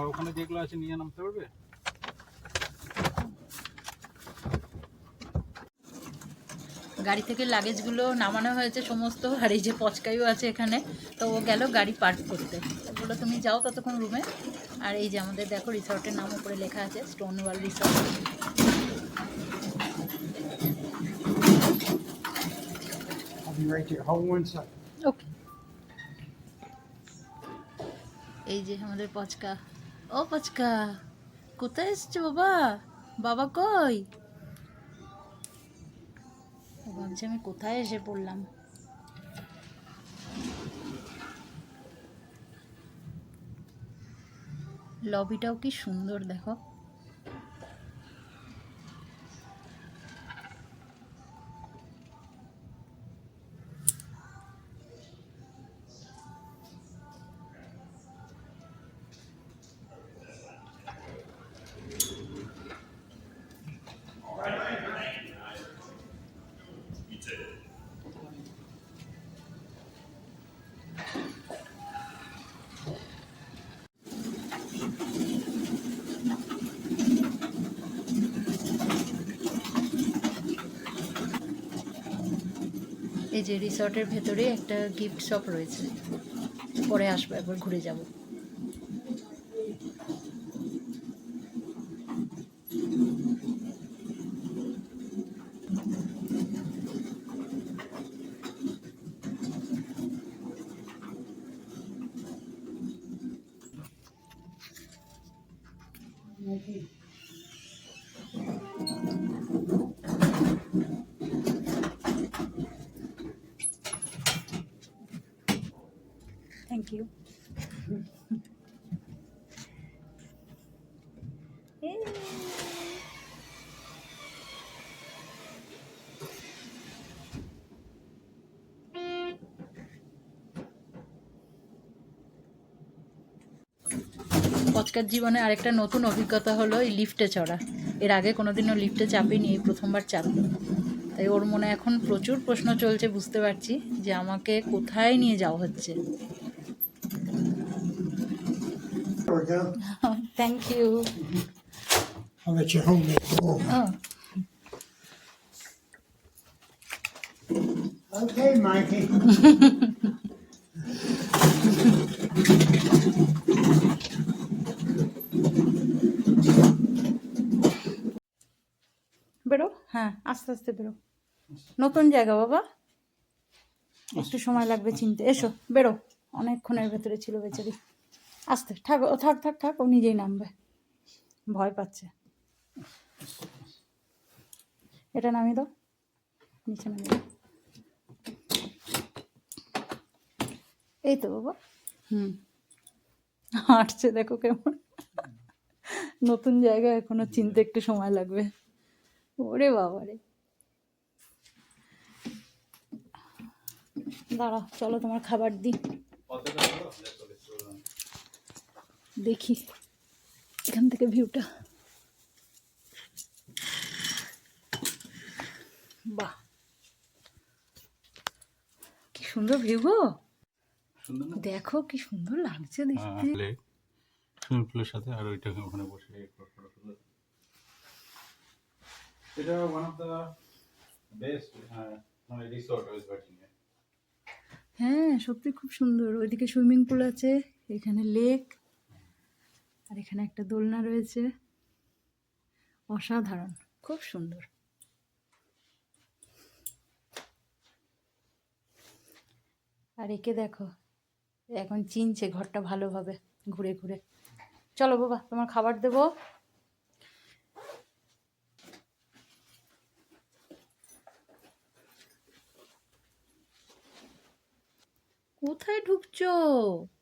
আর ওখানে যেগুলো আছে নিয়ে নামতে পারবে। গাড়ি থেকে লাগেজগুলো নামানো হয়েছে সমস্ত, আর এই যে পচকাইও আছে এখানে। তো ও গেল গাড়ি পার্ক করতে, বললো তুমি যাও ততক্ষণ রুমে। আর এই যে আমাদের দেখো রিসর্টের নাম উপরে লেখা আছে স্টোনওয়াল রিসর্ট। ওকে, এই যে আমাদের পচকা। ও পচকা, কোথায় এসছো বাবা? বাবা কই? ও ভাবছি আমি কোথায় এসে পড়লাম। লবিটাও কি সুন্দর দেখো। এই যে রিসর্টের ভেতরে একটা গিফট শপ রয়েছে, পরে আসবো একবার ঘুরে যাব। Thank you. পচকার জীবনে আরেকটা নতুন অভিজ্ঞতা হলো এই লিফটে চড়া। এর আগে কোনোদিনও লিফটে চাপিনি, এই প্রথমবার চাপলো। তাই ওর মনে এখন প্রচুর প্রশ্ন চলছে, বুঝতে পারছি যে আমাকে কোথায় নিয়ে যাওয়া হচ্ছে। Thank you. I'll let you home at home. Okay, Mikey. বেরো, হ্যাঁ আস্তে আস্তে বেরো। নতুন জায়গা বাবা, একটু সময় লাগবে চিনতে। এসো বেরো, অনেকক্ষণের ভেতরে ছিল বেচারি। আস্তে থাক, ও থাক থাক থাক, ও নিজেই নামবে, ভয় পাচ্ছে। এটা নামিয়ে দাও, নিচে নামিয়ে দাও। এই তো বাবা, হাঁটছে দেখো কেমন। নতুন জায়গা, এখনো চিনতে একটু সময় লাগবে। ওরে বাবা রে, দাঁড়াও চলো তোমার খাবার দিই। দেখি এখান থেকে ভিউটা, বাহ কি সুন্দর ভিউ গো। দেখো কি সুন্দর লাগছে দেখতে। সুইমিং পুলের সাথে আর ওইটা ওখানে বসে এটা ওয়ান অফ দ্য বেস্ট মানে রিসর্ট ওয়েস্ট ভার্জিনিয়া। হ্যাঁ সত্যি খুব সুন্দর। ওইদিকে সুইমিং পুল আছে, এখানে লেক, আর এখানে একটা দোলনা রয়েছে। অসাধারণ, খুব সুন্দর। আর একে দেখো, এখন চিনছে ঘরটা ভালোভাবে ঘুরে ঘুরে। চলো বাবা তোমার খাবার দেবো। কোথায় ঢুকছো?